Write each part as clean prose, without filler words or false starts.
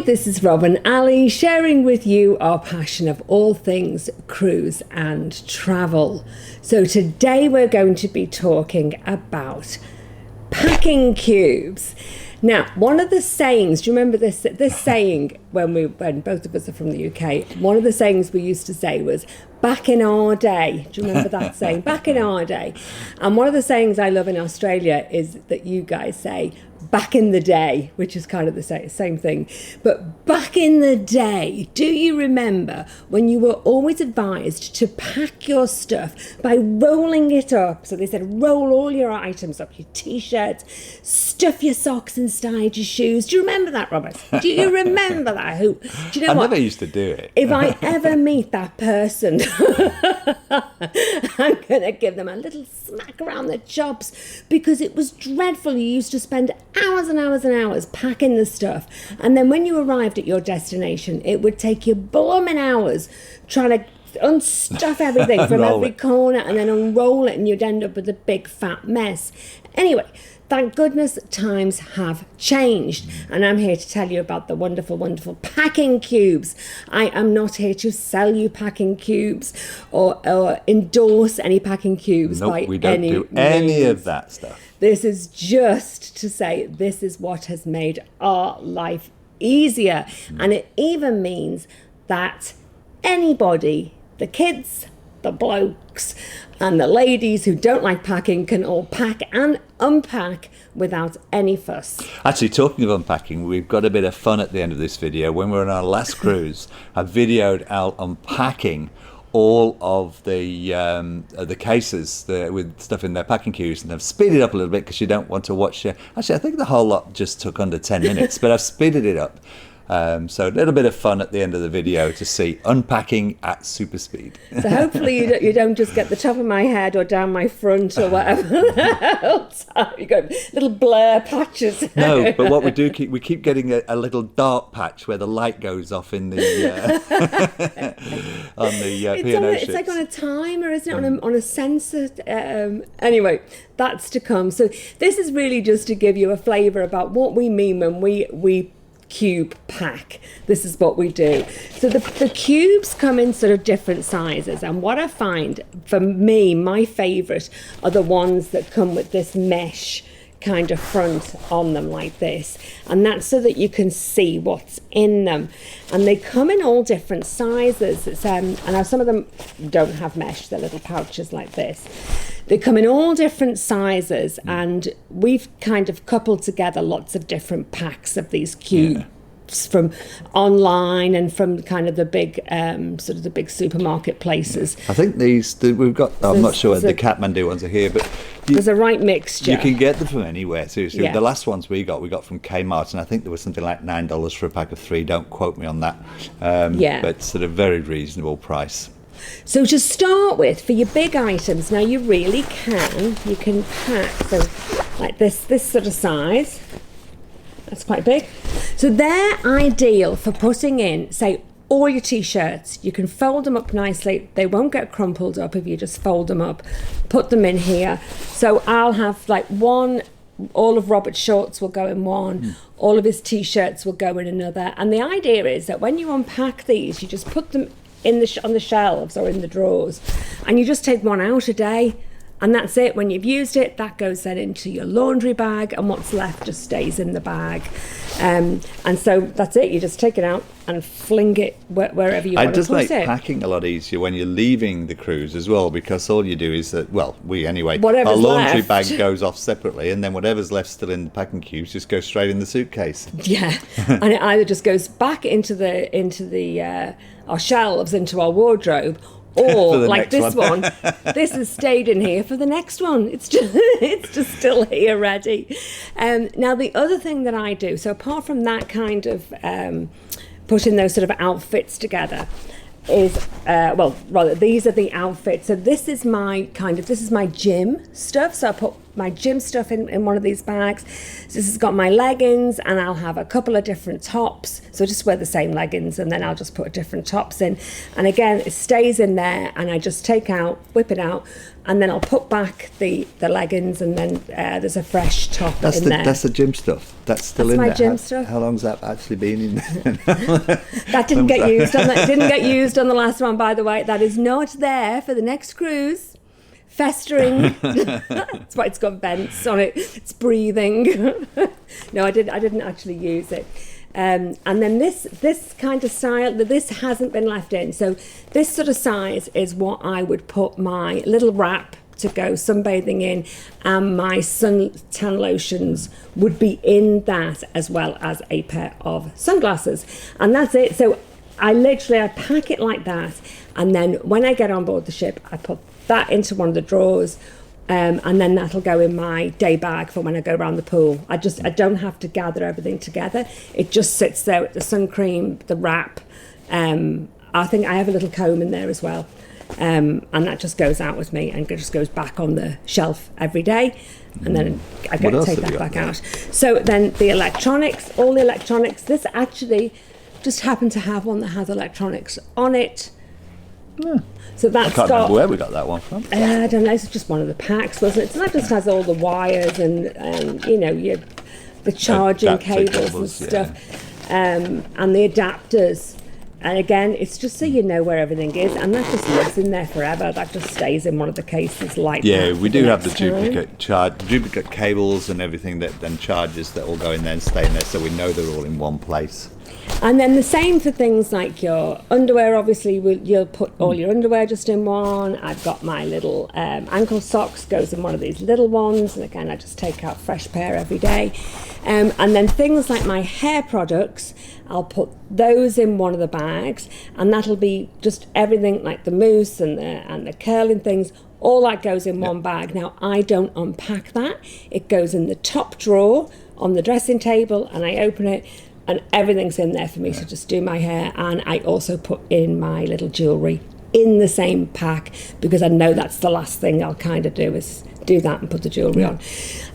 this is Rob and Ali sharing with you our passion of all things cruise and travel. So today we're going to be talking about packing cubes. Now, one of the sayings, do you remember this saying when both of us are from the UK? One of the sayings we used to say was, back in our day. Do you remember that saying? Back in our day. And one of the sayings I love in Australia is that you guys say, back in the day, which is kind of the same thing. But back in the day, do you remember when you were always advised to pack your stuff by rolling it up? So they said, roll all your items up, your T-shirts, stuff your socks inside your shoes. Do you remember that, Robert? Do you remember that? Do you know what? I never used to do it. If I ever meet that person, I'm going to give them a little smack around the chops, because it was dreadful. You used to spend hours and hours and hours packing the stuff, and then when you arrived at your destination, it would take you blooming hours trying to unstuff everything from every corner and then unroll it, and you'd end up with a big fat mess. Anyway, thank goodness times have changed, and I'm here to tell you about the wonderful, wonderful packing cubes. I am not here to sell you packing cubes or endorse any packing cubes. Nope, we don't do any of that stuff. This is just to say this is what has made our life easier. And it even means that anybody, the kids, the blokes, and the ladies who don't like packing can all pack and unpack without any fuss. Actually, talking of unpacking, we've got a bit of fun at the end of this video. When we're on our last cruise, I videoed Al unpacking all of the cases with stuff in their packing cubes, and I've speeded up a little bit because you don't want to watch it. Actually, I think the whole lot just took under 10 minutes, but I've speeded it up. So a little bit of fun at the end of the video to see unpacking at super speed. So hopefully you don't just get the top of my head or down my front or whatever. You got little blur patches. No, but what we do, we keep getting a little dark patch where the light goes off in the on the P&O ships. It's like on a timer, isn't it? On a sensor. Anyway, that's to come. So this is really just to give you a flavour about what we mean when we cube pack. This is what we do. So the cubes come in sort of different sizes, and what I find for me, my favourite are the ones that come with this mesh kind of front on them like this, and that's so that you can see what's in them. And they come in all different sizes. It's and now some of them don't have mesh, they're little pouches like this. They come in all different sizes, and we've kind of coupled together lots of different packs of these cubes from online and from kind of the big sort of the big supermarket places. I think we've got, I'm not sure whether the Kathmandu ones are here, but there's a right mixture. You can get them from anywhere, seriously. Yeah. The last ones we got from Kmart, and I think there was something like $9 for a pack of 3. Don't quote me on that. But sort of very reasonable price. So to start with, for your big items, now you really can pack, so like this sort of size. That's quite big. So they're ideal for putting in, say, all your T-shirts. You can fold them up nicely. They won't get crumpled up if you just fold them up, put them in here. So I'll have like one, all of Robert's shorts will go in one, all of his T-shirts will go in another. And the idea is that when you unpack these, you just put them in on the shelves or in the drawers, and you just take one out a day, and that's it. When you've used it, that goes then into your laundry bag, and what's left just stays in the bag. And so that's it. You just take it out and fling it wherever you want to put it. It does make packing a lot easier when you're leaving the cruise as well, because all you do is that, well, we anyway, whatever's our laundry left bag goes off separately, and then whatever's left still in the packing cubes just goes straight in the suitcase. Yeah, and it either just goes back into our shelves, into our wardrobe, or like this one, this has stayed in here for the next one. It's just still here ready. Now the other thing that I do, so apart from that kind of putting those sort of outfits together, is these are the outfits. So this is my gym stuff. So I put my gym stuff in one of these bags. So this has got my leggings, and I'll have a couple of different tops. So I just wear the same leggings, and then I'll just put different tops in. And again, it stays in there, and I just whip it out, and then I'll put back the leggings, and then there's a fresh top in there. That's the gym stuff. That's still in my there. gym stuff. How long's that actually been in there? That didn't get used on that. Didn't get used on the last one, by the way. That is not there for the next cruise. Festering. That's why it's got vents on it. It's breathing. No, I didn't actually use it. And then this kind of style, this hasn't been left in. So this sort of size is what I would put my little wrap to go sunbathing in, and my suntan lotions would be in that, as well as a pair of sunglasses. And that's it. So I pack it like that, and then when I get on board the ship, I put that into one of the drawers, and then that'll go in my day bag for when I go around the pool. I don't have to gather everything together. It just sits there with the sun cream, the wrap. I think I have a little comb in there as well, and that just goes out with me and just goes back on the shelf every day, and then I go take that back out. So then the electronics, all the electronics. This actually just happened to have one that has electronics on it. Yeah. So that's I can't remember where we got that one from. I don't know. It's just one of the packs, wasn't it? So that just has all the wires and the charging cables and stuff, and the adapters. And again, it's just so you know where everything is, and that just lives in there forever. That just stays in one of the cases like that. Yeah, we do have the duplicate cables and everything that then charges that all go in there and stay in there, so we know they're all in one place. And then the same for things like your underwear. Obviously, you'll put all your underwear just in one. I've got my little ankle socks, goes in one of these little ones. And again, I just take out a fresh pair every day. And then things like my hair products, I'll put those in one of the bags. And that'll be just everything like the mousse and the curling things. All that goes in one bag. Now, I don't unpack that. It goes in the top drawer on the dressing table, and I open it, and everything's in there for me to just do my hair. And I also put in my little jewellery in the same pack, because I know that's the last thing I'll kind of do, is do that and put the jewellery on.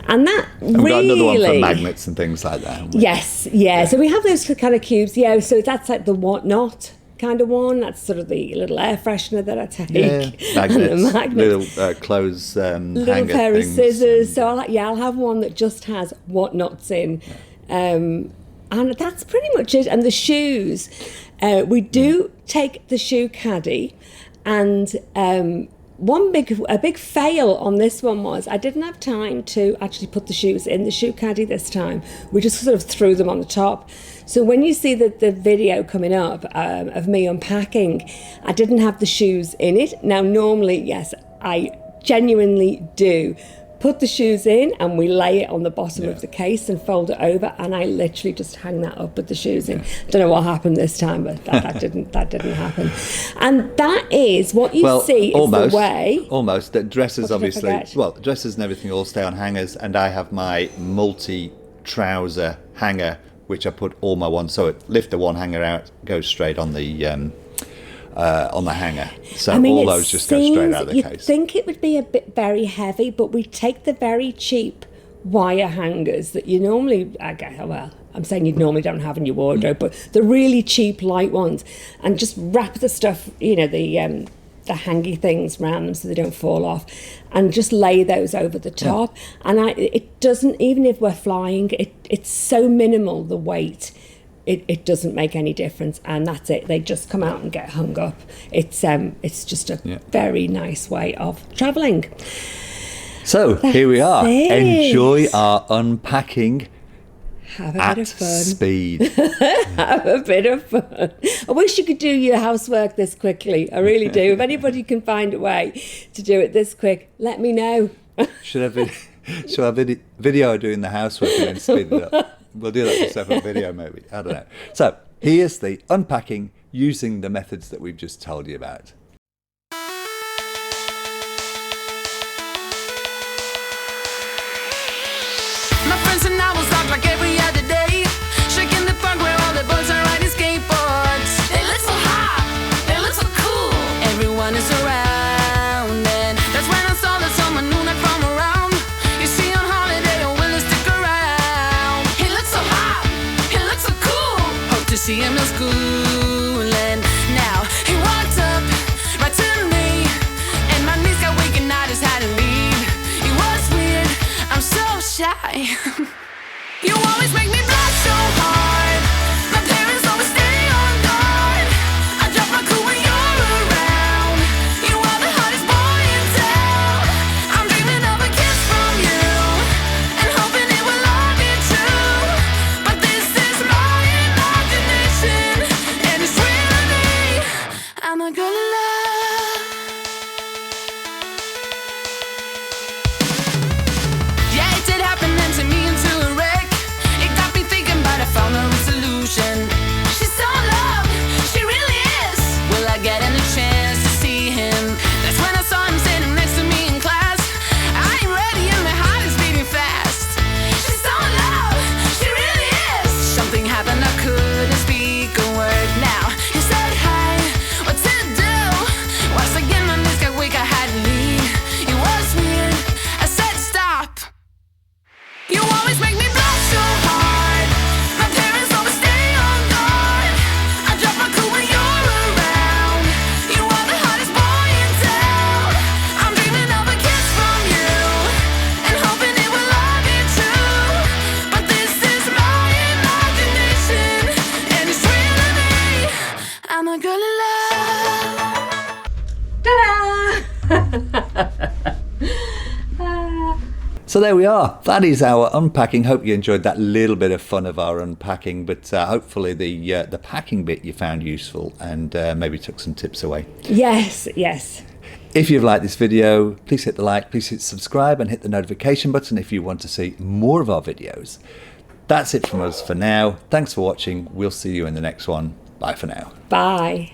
And that and we've got another one for magnets and things like that. Yes, yeah. So we have those kind of cubes. Yeah, so that's like the whatnot kind of one. That's sort of the little air freshener that I take. Yeah, magnets. Little clothes little hanger pair things of scissors. So I'll have one that just has whatnots in. And that's pretty much it. And the shoes, we do take the shoe caddy, and a big fail on this one was I didn't have time to actually put the shoes in the shoe caddy this time. We just sort of threw them on the top. So when you see the video coming up of me unpacking, I didn't have the shoes in it. Now, normally, yes, I genuinely do put the shoes in, and we lay it on the bottom of the case and fold it over, and I literally just hang that up with the shoes in. Don't know what happened this time, but that didn't happen. And that is what you see is the way. Almost. The dresses, obviously. Well, dresses and everything all stay on hangers, and I have my multi-trouser hanger, which I put all my ones. So it lift the one hanger out, goes straight on the hanger. So all those just go straight out of the case. You'd think it would be a bit very heavy, but we take the very cheap wire hangers that you normally, I'm saying you normally don't have in your wardrobe, but the really cheap light ones, and just wrap the stuff, the hangy things around them so they don't fall off, and just lay those over the top. And it doesn't, even if we're flying, it's so minimal, the weight. It doesn't make any difference, and that's it. They just come out and get hung up. It's just a very nice way of travelling. So here we are. Enjoy our unpacking. Have a bit of fun. Speed. Have a bit of fun. I wish you could do your housework this quickly. I really do. If anybody can find a way to do it this quick, let me know. Should I video doing the housework and then speed it up? We'll do that in a separate video, maybe. I don't know. So here's the unpacking using the methods that we've just told you about. My friends and I will talk like every other day, shaking the park where all the boys are riding skateboards. They look so hot, they look so cool. Everyone is around, and that's when I saw that someone new not from around. You see see him in school, and now he walked up right to me, and my knees got weak and I just had to leave. It was weird, I'm so shy. You always make me blush so hard. My parents always stay on guard. I drop my cool when you're around. You are the hottest boy in town. I'm dreaming of a kiss from you and hoping it will all be true. But this is my imagination, and it's really me. I'm a girl in love. Yeah, it did happen and to me into a wreck. It got me thinking, but I found a solution. She's so in love, she really is. Will I get any chance to see him? That's when I saw him sitting next to me in class. I ain't ready and my heart is beating fast. She's so in love, she really is. Something happened, I couldn't speak a word. Now he said hi, what to do? Once again my knees got weak, I had to leave. It was weird, I said stop. You always make me blush so hard. My parents always stay on guard. I drop my cool when you're around. You are the hottest boy in town. I'm dreaming of a kiss from you and hoping it will all be true. But this is my imagination, and it's really me. I'm a girl in love. So there we are. That is our unpacking. Hope you enjoyed that little bit of fun of our unpacking, but hopefully the packing bit you found useful and maybe took some tips away. Yes, yes. If you've liked this video, please hit the like, please hit subscribe and hit the notification button if you want to see more of our videos. That's it from us for now. Thanks for watching. We'll see you in the next one. Bye for now. Bye.